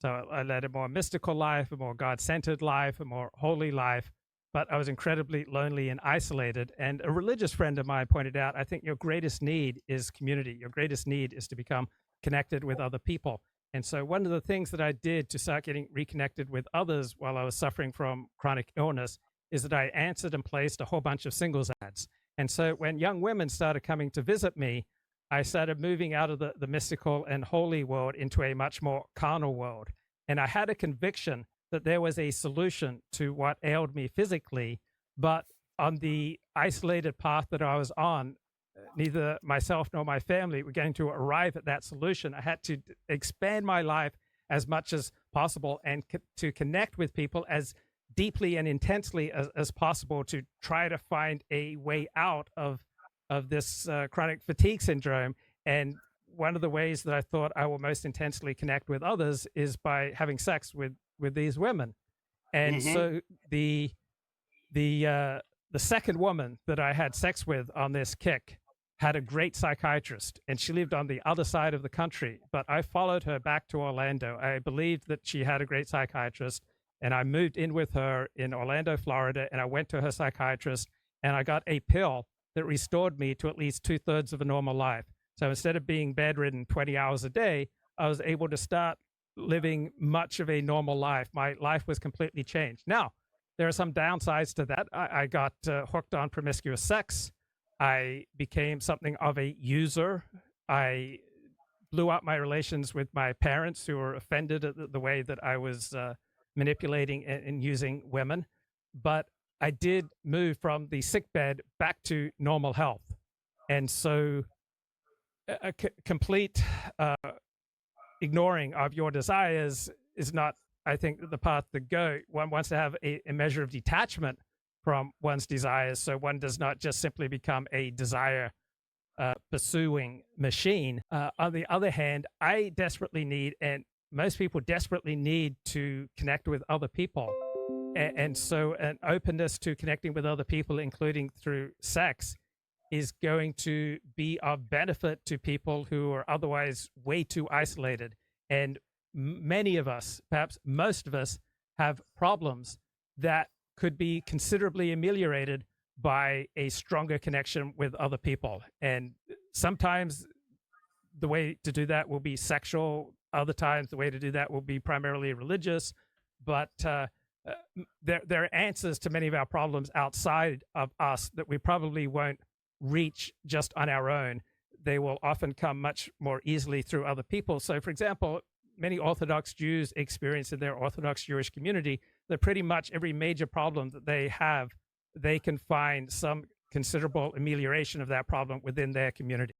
So I led a more mystical life, a more God-centered life, a more holy life, but I was incredibly lonely and isolated. And a religious friend of mine pointed out, I think your greatest need is community. Your greatest need is to become connected with other people. And so one of the things that I did to start getting reconnected with others while I was suffering from chronic illness is that I answered and placed a whole bunch of singles ads. And so when young women started coming to visit me, I started moving out of the mystical and holy world into a much more carnal world. And I had a conviction that there was a solution to what ailed me physically, but on the isolated path that I was on, neither myself nor my family were going to arrive at that solution. I had to expand my life as much as possible and to connect with people as deeply and intensely as possible to try to find a way out of this chronic fatigue syndrome. And one of the ways that I thought I will most intensely connect with others is by having sex with these women. And Hmm. so the second woman that I had sex with on this kick had a great psychiatrist, and she lived on the other side of the country. But I followed her back to Orlando. I believed that she had a great psychiatrist, and I moved in with her in Orlando, Florida, and I went to her psychiatrist, and I got a pill that restored me to at least two-thirds of a normal life. So instead of being bedridden 20 hours a day, I was able to start living much of a normal life. My life was completely changed. Now, there are some downsides to that. I got hooked on promiscuous sex. I became something of a user. I blew up my relations with my parents, who were offended at the way that I was manipulating and using women. But I did move from the sick bed back to normal health. And so a complete ignoring of your desires is not, I think, the path to go. One wants to have a measure of detachment from one's desires, so one does not just simply become a desire pursuing machine. On the other hand, I desperately need, and most people desperately need, to connect with other people. And so an openness to connecting with other people, including through sex, is going to be of benefit to people who are otherwise way too isolated. And many of us, perhaps most of us, have problems that could be considerably ameliorated by a stronger connection with other people. And sometimes the way to do that will be sexual. Other times the way to do that will be primarily religious. But there are answers to many of our problems outside of us that we probably won't reach just on our own. They will often come much more easily through other people. So, for example, many Orthodox Jews experience in their Orthodox Jewish community that pretty much every major problem that they have, they can find some considerable amelioration of that problem within their community.